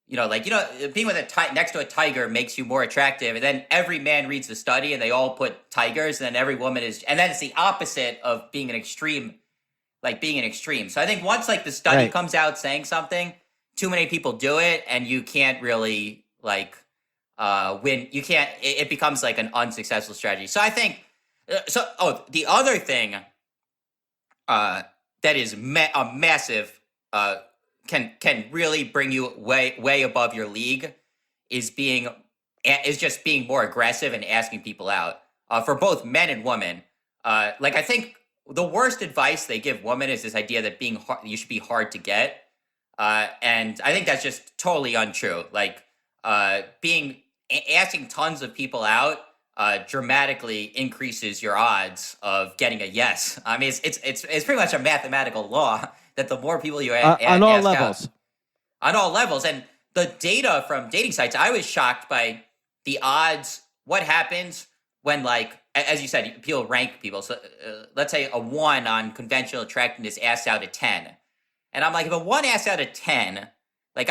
Being with next to a tiger makes you more attractive, and then every man reads the study and they all put tigers, and then every woman is, and then it's the opposite of being an extreme, like being an extreme. So I think once like the study Right. comes out saying something, too many people do it, and you can't really like win. You can't. It becomes like an unsuccessful strategy. So I think. The other thing that is a massive can really bring you way above your league is just being more aggressive and asking people out for both men and women. Like I think the worst advice they give women is this idea that you should be hard to get, and I think that's just totally untrue. Like asking tons of people out dramatically increases your odds of getting a yes. I mean, it's pretty much a mathematical law that the more people you On all ask levels. on all levels, and the data from dating sites, I was shocked by the odds. What happens when, like, as you said, people rank people. So let's say a 1 on conventional attractiveness asks out of 10, and I'm like, if a 1 asks out of 10, like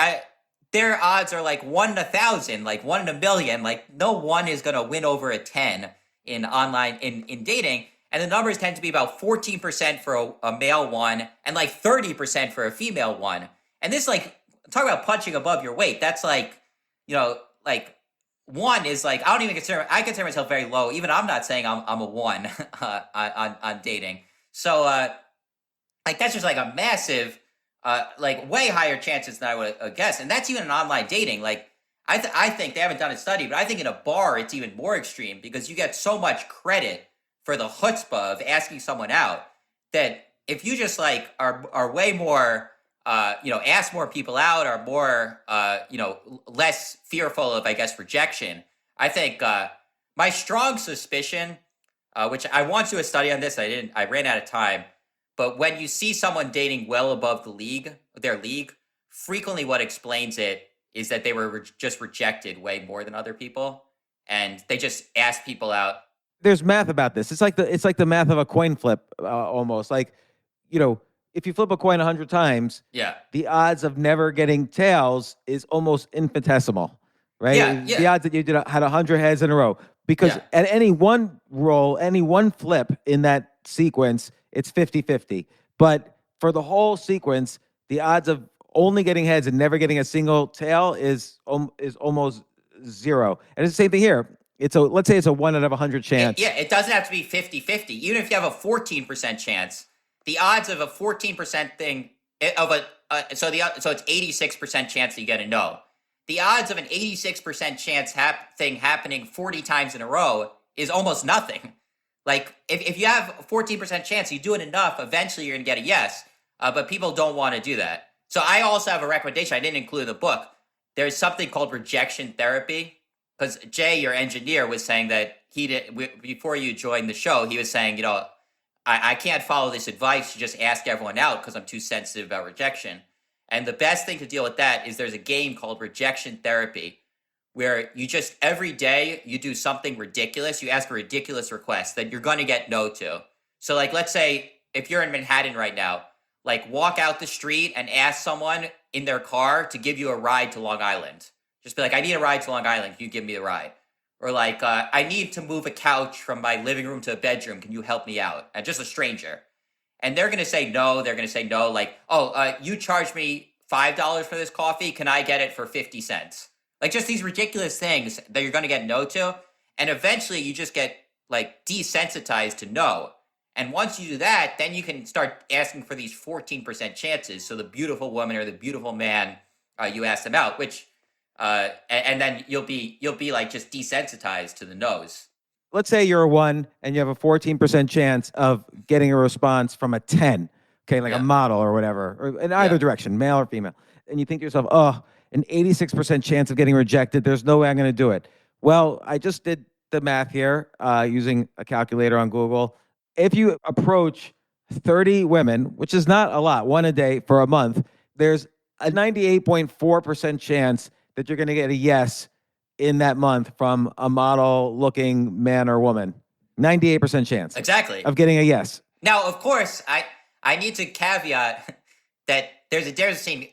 their odds are like 1 in 1,000, like 1 in a million. Like no one is going to win over a 10 in online in dating. And the numbers tend to be about 14% for a male 1 and like 30% for a female 1. And this, like, talk about punching above your weight. That's like, like 1 is like, I consider myself very low. Even I'm not saying I'm a 1 on dating. So like that's just like a massive, like way higher chances than I would guess. And that's even in online dating. Like I think they haven't done a study, but I think in a bar it's even more extreme because you get so much credit for the chutzpah of asking someone out that if you just like are way more, ask more people out, are more, less fearful of, I guess, rejection. I think my strong suspicion, which I want to do a study on this, I ran out of time. But when you see someone dating well above their league, frequently what explains it is that they were just rejected way more than other people, and they just asked people out. There's math about this. It's like the math of a coin flip, almost. Like, if you flip a coin 100 times, Yeah. the odds of never getting tails is almost infinitesimal, right? Yeah. The odds that you had 100 heads in a row, because at any one roll, any one flip in that sequence, it's 50-50. But for the whole sequence, the odds of only getting heads and never getting a single tail is almost zero. And it's the same thing here. Let's say it's a 1 out of 100 chance. It doesn't have to be 50-50. Even if you have a 14% chance, the odds of a 14% thing so it's 86% chance that you get a no. The odds of an 86% chance thing happening 40 times in a row is almost nothing. Like if you have a 14% chance, you do it enough, eventually you're gonna get a yes. But people don't want to do that. So I also have a recommendation. I didn't include in the book. There's something called rejection therapy. Because Jay, your engineer, was saying that before you joined the show, he was saying, I can't follow this advice to just ask everyone out because I'm too sensitive about rejection. And the best thing to deal with that is there's a game called rejection therapy where you just every day you do something ridiculous. You ask a ridiculous request that you're going to get no to. So like, let's say if you're in Manhattan right now, like walk out the street and ask someone in their car to give you a ride to Long Island. Just be like, I need a ride to Long Island. Can you give me a ride? Or like, I need to move a couch from my living room to a bedroom. Can you help me out? And just a stranger. And they're going to say no. They're going to say no. Like, you charge me $5 for this coffee. Can I get it for 50 cents? Like just these ridiculous things that you're going to get no to. And eventually you just get like desensitized to no. And once you do that, then you can start asking for these 14% chances. So the beautiful woman or the beautiful man, you ask them out, which... and then you'll be like just desensitized to the no's. Let's say you're a 1 and you have a 14% chance of getting a response from a 10, okay, like a model or whatever, or in either direction, male or female. And you think to yourself, an 86% chance of getting rejected. There's no way I'm going to do it. Well, I just did the math here using a calculator on Google. If you approach 30 women, which is not a lot, 1 a day for a month, there's a 98.4% chance that you're going to get a yes in that month from a model-looking man or woman. 98% chance. Exactly. Of getting a yes. Now, of course, I need to caveat that there's a difference between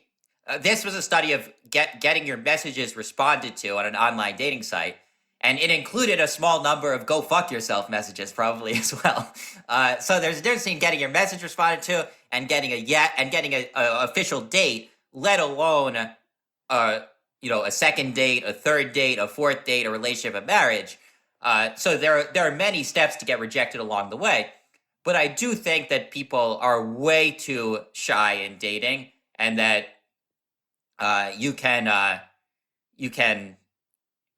this was a study of getting your messages responded to on an online dating site, and it included a small number of "go fuck yourself" messages probably as well. So there's a difference between getting your message responded to and getting a official date, let alone a second date, a third date, a fourth date, a relationship, a marriage. So there are many steps to get rejected along the way. But I do think that people are way too shy in dating, and that you can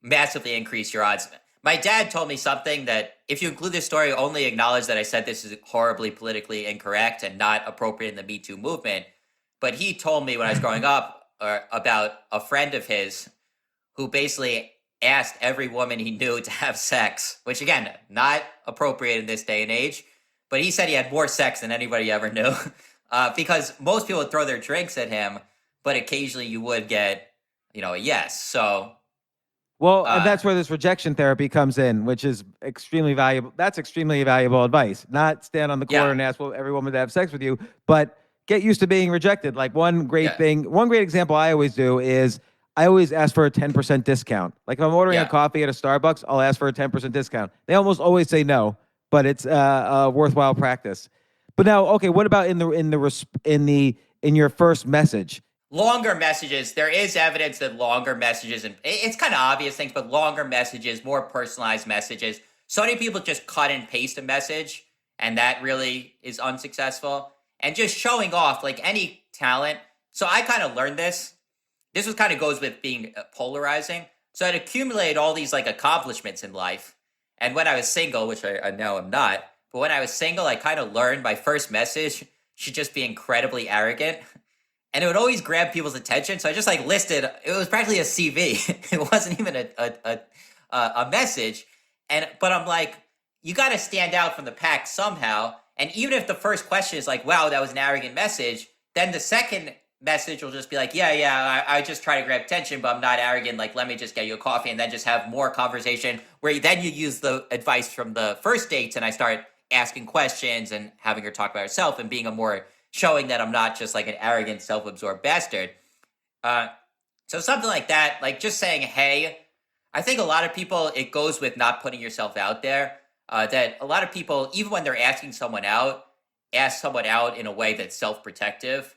massively increase your odds. My dad told me something that, if you include this story, only acknowledge that I said this is horribly politically incorrect and not appropriate in the Me Too movement. But he told me when I was growing up about a friend of his who basically asked every woman he knew to have sex, which, again, not appropriate in this day and age. But he said he had more sex than anybody ever knew because most people would throw their drinks at him, but occasionally you would get, a yes. So, well, and that's where this rejection therapy comes in, which is extremely valuable. That's extremely valuable advice. Not stand on the corner and ask every woman to have sex with you, but get used to being rejected. Like one great example I always do is I always ask for a 10% discount. Like if I'm ordering a coffee at a Starbucks, I'll ask for a 10% discount. They almost always say no, but it's a worthwhile practice. But now, okay, what about in your first message? Longer messages, there is evidence that longer messages, and it's kind of obvious things, but longer messages, more personalized messages. So many people just cut and paste a message, and that really is unsuccessful. And just showing off, like any talent. So I kind of learned this. This was kind of goes with being polarizing. So I'd accumulate all these like accomplishments in life. And when I was single, which I now am not, but when I was single, I kind of learned my first message should just be incredibly arrogant. And it would always grab people's attention. So I just like listed, it was practically a CV. It wasn't even a message. But I'm like, you got to stand out from the pack somehow. And even if the first question is like, wow, that was an arrogant message, then the second message will just be like, I just try to grab attention, but I'm not arrogant. Like, let me just get you a coffee, and then just have more conversation where then you use the advice from the first dates, and I start asking questions and having her talk about herself and being showing that I'm not just like an arrogant, self-absorbed bastard. So something like that, like just saying, hey, I think a lot of people, it goes with not putting yourself out there. That a lot of people, even when they're asking someone out, ask someone out in a way that's self-protective.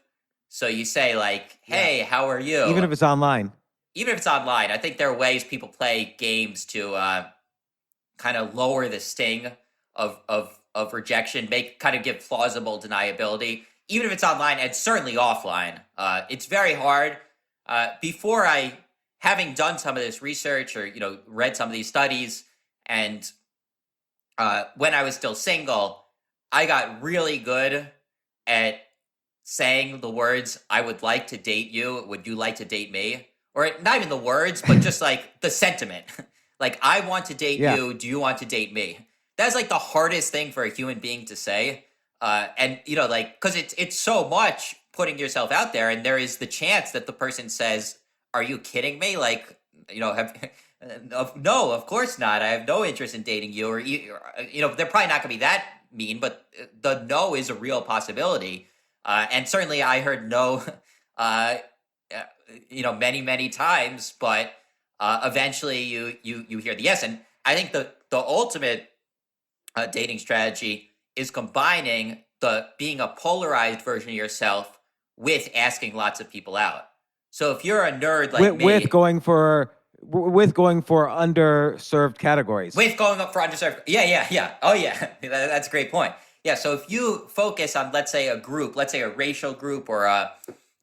So you say like, hey, how are you? Even if it's online. Even if it's online. I think there are ways people play games to kind of lower the sting of rejection, kind of give plausible deniability, even if it's online and certainly offline. It's very hard. Before having done some of this research or, read some of these studies, and when I was still single, I got really good at saying the words, I would like to date you. Would you like to date me? Or not even the words, but just like the sentiment. Like, I want to date you. Do you want to date me? That's like the hardest thing for a human being to say. And, because it's so much putting yourself out there, and there is the chance that the person says, are you kidding me? Like, no, of course not. I have no interest in dating you. Or they're probably not going to be that mean, but the no is a real possibility. And certainly I heard no, many, many times, but eventually you hear the yes. And I think the ultimate dating strategy is combining being a polarized version of yourself with asking lots of people out. So if you're a nerd like me, with going for underserved categories, with going up for underserved, oh yeah, that's a great point. Yeah, so if you focus on, let's say, a group, let's say a racial group, or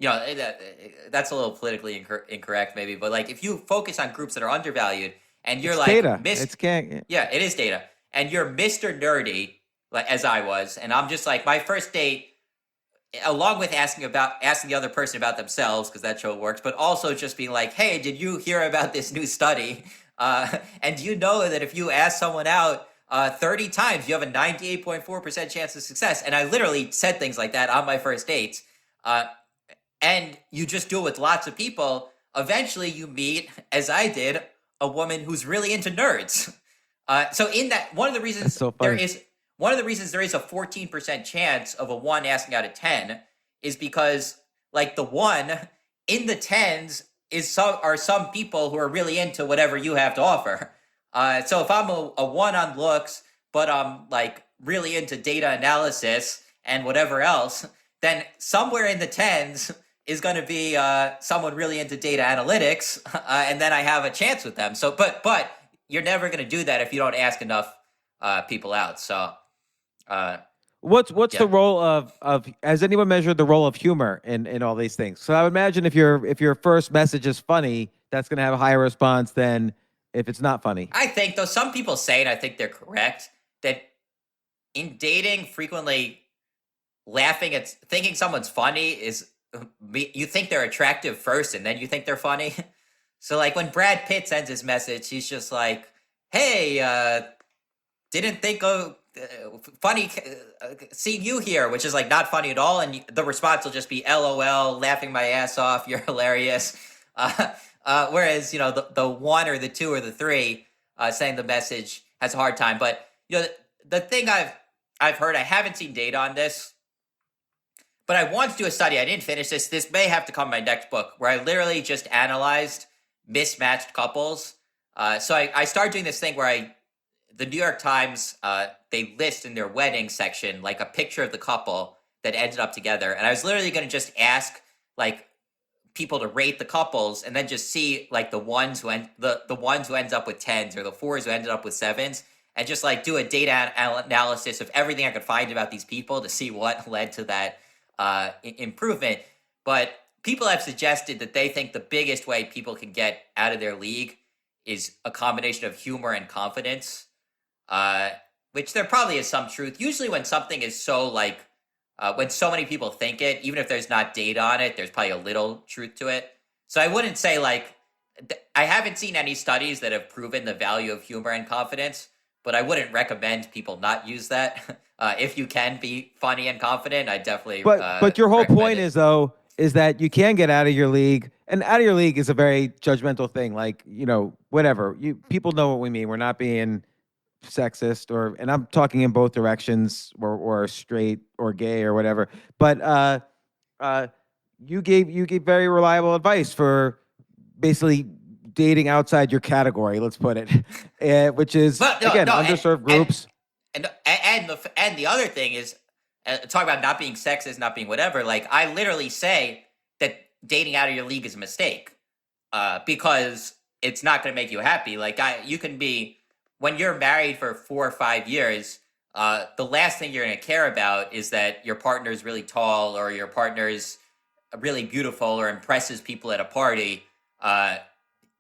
that's a little politically incorrect maybe, but like if you focus on groups that are undervalued, and you're data. It is data, and you're Mr. Nerdy, like as I was, and I'm just like, my first date, along with asking the other person about themselves, because that show works, but also just being like, hey, did you hear about this new study? And do you know that if you ask someone out 30 times, you have a 98.4% chance of success? And I literally said things like that on my first dates. And you just do it with lots of people. Eventually you meet, as I did, a woman who's really into nerds. So in that, one of the reasons so funny. there is a 14% chance of a 1 asking out of 10 is because like the 1 in the 10s are some people who are really into whatever you have to offer. So if I'm a 1 on looks, but I'm like really into data analysis and whatever else, then somewhere in the 10s is going to be someone really into data analytics, and then I have a chance with them. So, but you're never going to do that if you don't ask enough people out. So, What's Yeah. the role of has anyone measured the role of humor in all these things? So I would imagine if your first message is funny, that's going to have a higher response than if it's not funny. I think, though, some people say, and I think they're correct, that in dating, frequently laughing at thinking someone's funny is you think they're attractive first, and then you think they're funny. So, like when Brad Pitt sends his message, he's just like, "Hey, didn't think of funny seeing you here," which is like not funny at all, and the response will just be "LOL, laughing my ass off, you're hilarious." Whereas the 1 or the 2 or the 3 saying the message has a hard time. But the thing I've heard, I haven't seen data on this, but I want to do a study. I didn't finish this. This may have to come in my next book, where I literally just analyzed mismatched couples. So I started doing this thing where the New York Times, they list in their wedding section like a picture of the couple that ended up together, and I was literally going to just ask like people to rate the couples, and then just see like the ones who ends up with 10s or the 4s who ended up with 7s, and just like do a data analysis of everything I could find about these people to see what led to that improvement. But people have suggested that they think the biggest way people can get out of their league is a combination of humor and confidence, which there probably is some truth. Usually when something is so like, when so many people think it, even if there's not data on it, there's probably a little truth to it. So I wouldn't say like, I haven't seen any studies that have proven the value of humor and confidence, but I wouldn't recommend people not use that. If you can be funny and confident, I definitely. But your whole recommend point it. is that you can get out of your league, and out of your league is a very judgmental thing. Like whatever people know what we mean. We're not being sexist and I'm talking in both directions, or straight or gay or whatever. But you gave very reliable advice for basically dating outside your category. Let's put it, which is underserved groups. And the other thing is, talk about not being sexist, not being whatever. Like I literally say that dating out of your league is a mistake, because it's not going to make you happy. Like you can be, when you're married for 4 or 5 years, the last thing you're going to care about is that your partner is really tall, or your partner is really beautiful, or impresses people at a party.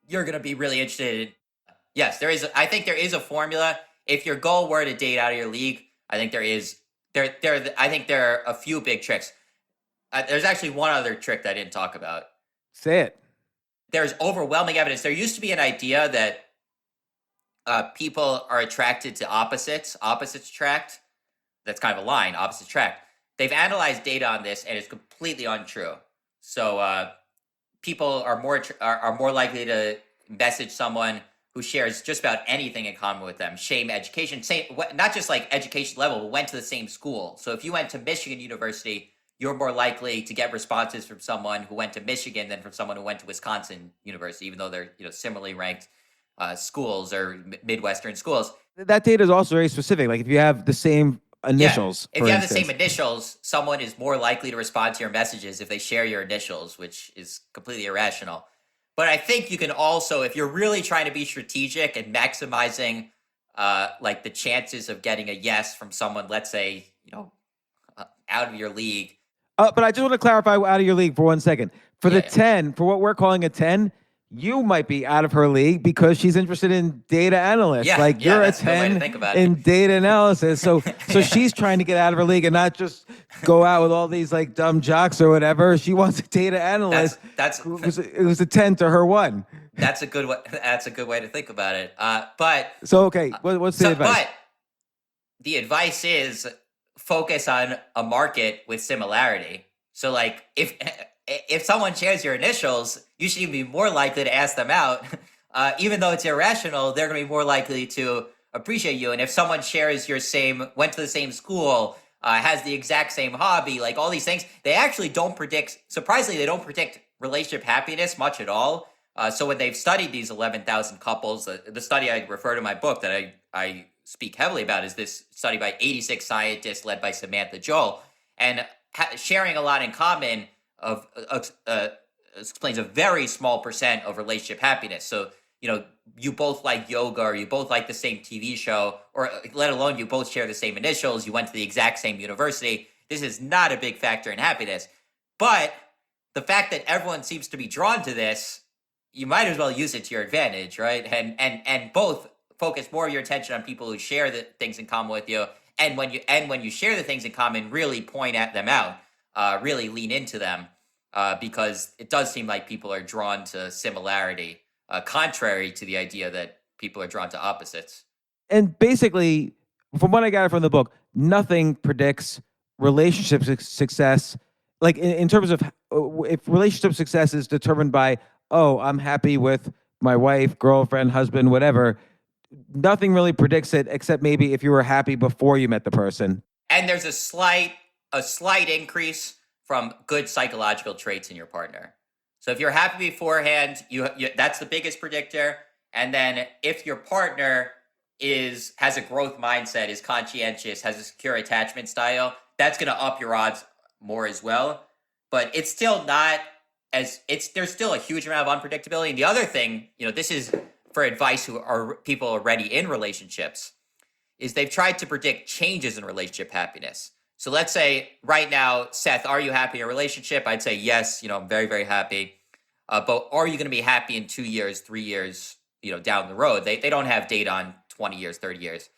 You're going to be really interested in. Yes, I think there is a formula. If your goal were to date out of your league, I think there is. I think there are a few big tricks. There's actually one other trick that I didn't talk about. Say it. There's overwhelming evidence. There used to be an idea that people are attracted to opposites. Opposites attract. That's kind of a line. Opposites attract. They've analyzed data on this, and it's completely untrue. So people are more likely to message someone who shares just about anything in common with them. Same education, not just like education level, but went to the same school. So if you went to Michigan University, you're more likely to get responses from someone who went to Michigan than from someone who went to Wisconsin University, even though they're similarly ranked schools or Midwestern schools. That data is also very specific. Like if you have the same initials, if you have the same initials, someone is more likely to respond to your messages if they share your initials, which is completely irrational. But I think you can also, if you're really trying to be strategic and maximizing like the chances of getting a yes from someone, let's say, out of your league. But I just want to clarify out of your league for 1 second. For the 10, for what we're calling a 10, you might be out of her league because she's interested in data analysts. You're a 10 in data analysis. So she's trying to get out of her league and not just go out with all these like dumb jocks or whatever. She wants a data analyst. It was a 10 to her 1. That's a good way. That's a good way to think about it. What's the advice? But the advice is focus on a market with similarity. So like if someone shares your initials, you should even be more likely to ask them out even though it's irrational, they're going to be more likely to appreciate you. And if someone shares went to the same school, has the exact same hobby, like all these things, they actually don't predict, surprisingly, they don't predict relationship happiness much at all. So when they've studied these 11,000 couples, the study I refer to in my book that I speak heavily about is this study by 86 scientists led by Samantha Joel. And sharing a lot in common explains a very small percent of relationship happiness. So, you both like yoga, or you both like the same TV show, or let alone you both share the same initials, you went to the exact same university. This is not a big factor in happiness. But the fact that everyone seems to be drawn to this, you might as well use it to your advantage, right? And both focus more of your attention on people who share the things in common with you. And when you share the things in common, really point at them out, really lean into them, because it does seem like people are drawn to similarity, contrary to the idea that people are drawn to opposites. And basically, from what I got from the book, nothing predicts relationship success. Like in terms of if relationship success is determined by, oh, I'm happy with my wife, girlfriend, husband, whatever, nothing really predicts it except maybe if you were happy before you met the person. And there's a slight increase from good psychological traits in your partner. So if you're happy beforehand, you that's the biggest predictor. And then if your partner has a growth mindset, is conscientious, has a secure attachment style, that's going to up your odds more as well. But it's still not there's still a huge amount of unpredictability. And the other thing, this is for advice who are people already in relationships, is they've tried to predict changes in relationship happiness. So let's say right now, Seth, are you happy in a relationship? I'd say yes, I'm very, very happy. But are you going to be happy in 2 years, 3 years, down the road? They don't have data on 20 years, 30 years.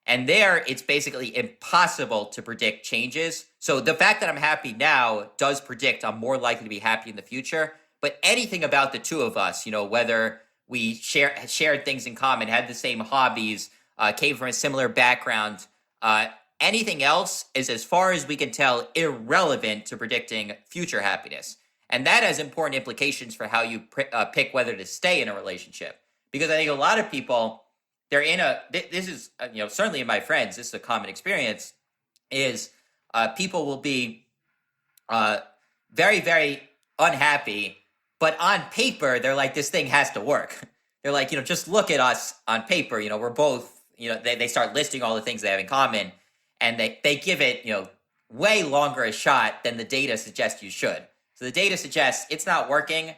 And there, it's basically impossible to predict changes. So the fact that I'm happy now does predict I'm more likely to be happy in the future. But anything about the two of us, whether we shared things in common, had the same hobbies, came from a similar background, anything else is, as far as we can tell, irrelevant to predicting future happiness. And that has important implications for how you pick whether to stay in a relationship. Because I think a lot of people, this is, certainly in my friends, this is a common experience, is people will be very, very unhappy, but on paper, they're like, this thing has to work. They're like, just look at us on paper, we're both, they start listing all the things they have in common, and they give it, way longer a shot than the data suggests you should. So the data suggests it's not working.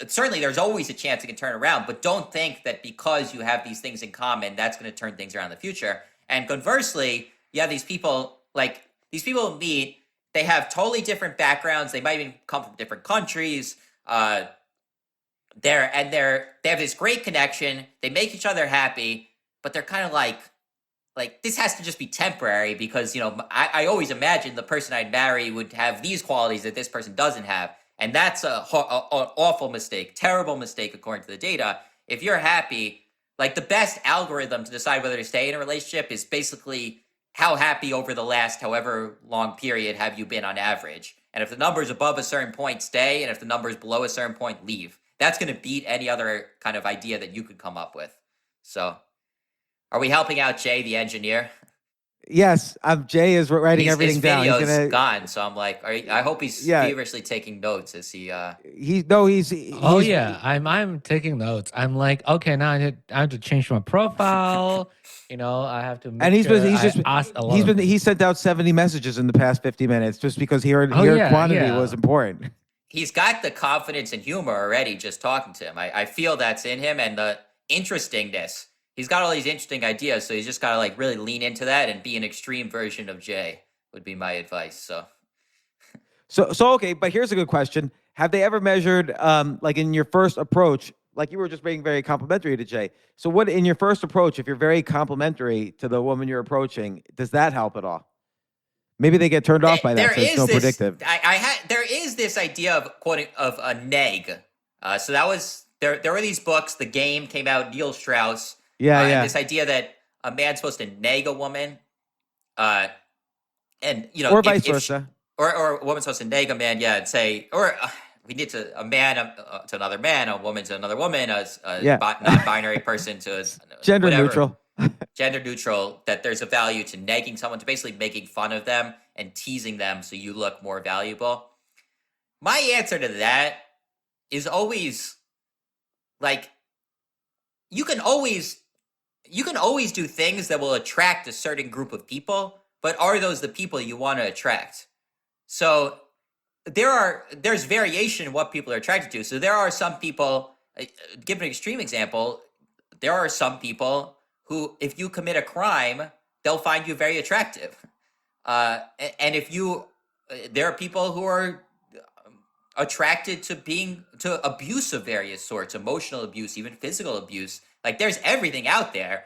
Certainly there's always a chance it can turn around, but don't think that because you have these things in common, that's going to turn things around in the future. And conversely, you have these people meet, they have totally different backgrounds. They might even come from different countries. They have this great connection. They make each other happy, but they're kind of like this has to just be temporary because, I always imagined the person I'd marry would have these qualities that this person doesn't have. And that's an awful mistake, terrible mistake, according to the data. If you're happy, the best algorithm to decide whether to stay in a relationship is basically how happy over the last however long period have you been on average. And if the number's above a certain point, stay. And if the number's below a certain point, leave. That's going to beat any other kind of idea that you could come up with. So are we helping out Jay, the engineer? Yes, Jay is writing everything down. His video's gone, so I'm like, I hope he's feverishly taking notes as he. Oh yeah, I'm taking notes. I'm like, okay, now I have to change my profile. I have to. He sent out 70 messages in the past 50 minutes just because he heard quantity was important. He's got the confidence and humor already just talking to him. I feel that's in him, and the interestingness. He's got all these interesting ideas, so he's just got to really lean into that and be an extreme version of Jay would be my advice. So okay, but here's a good question. Have they ever measured, in your first approach, you were just being very complimentary to Jay. So what, in your first approach, if you're very complimentary to the woman you're approaching, does that help at all? Maybe they get turned off by that, so it's no predictive. There is this idea of a neg. So that was, there were these books, The Game came out, Neil Strauss. And this idea that a man's supposed to nag a woman, or vice versa, or a woman's supposed to nag a man, and say, or we need to a man to another man, a woman to another woman, Yeah. non-binary person to Gender whatever, neutral. gender neutral. That there's a value to negging someone, to basically making fun of them and teasing them so you look more valuable. My answer to that is always like you can always do things that will attract a certain group of people, but are those the people you want to attract? So there's variation in what people are attracted to. So there are some people, give an extreme example, there are some people who, if you commit a crime, they'll find you very attractive. And if there are people who are attracted to abuse of various sorts, emotional abuse, even physical abuse. Like there's everything out there,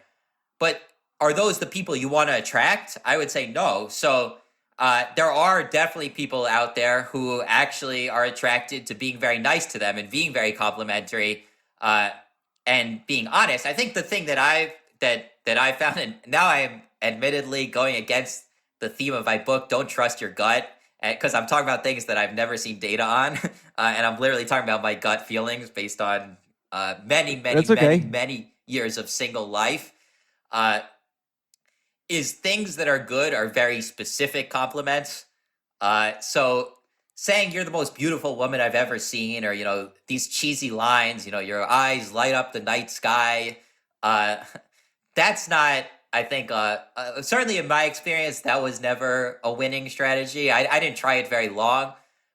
but are those the people you want to attract? I would say no. So there are definitely people out there who actually are attracted to being very nice to them and being very complimentary and being honest. I think the thing that I found, and now I am admittedly going against the theme of my book, Don't Trust Your Gut, because I'm talking about things that I've never seen data on, and I'm literally talking about my gut feelings based on many years of single life. Is things that are good are very specific compliments. So saying you're the most beautiful woman I've ever seen, or, these cheesy lines, your eyes light up the night sky. That's not, I think, certainly in my experience, that was never a winning strategy. I didn't try it very long,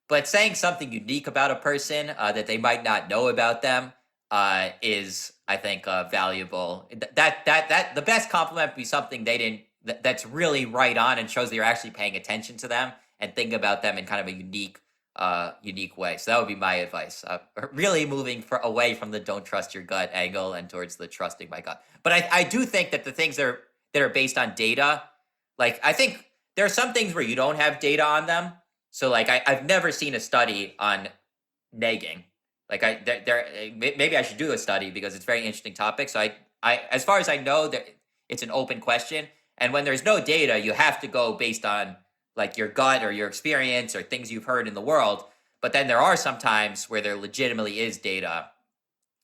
but saying something unique about a person that they might not know about them is, I think, valuable. That the best compliment would be something that's really right on and shows that you're actually paying attention to them and think about them in kind of a unique way. So that would be my advice. Really moving away from the don't trust your gut angle and towards the trusting my gut. But I do think that the things that are based on data, like I think there are some things where you don't have data on them. So like I've never seen a study on negging. Like maybe I should do a study because it's a very interesting topic. So I as far as I know, it's an open question. And when there's no data, you have to go based on like your gut or your experience or things you've heard in the world. But then there are some times where there legitimately is data,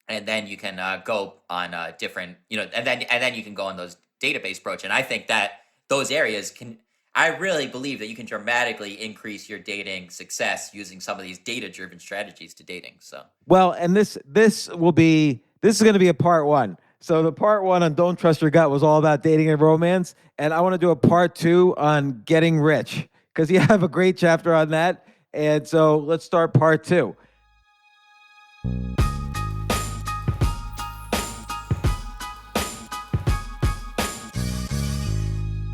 and then you can go on different, and then you can go on those database approach. And I think that those areas I really believe that you can dramatically increase your dating success using some of these data-driven strategies to dating. So well, and this is going to be a part one. So the part one on Don't Trust Your Gut was all about dating and romance. And I want to do a part two on getting rich because you have a great chapter on that. And so let's start part two.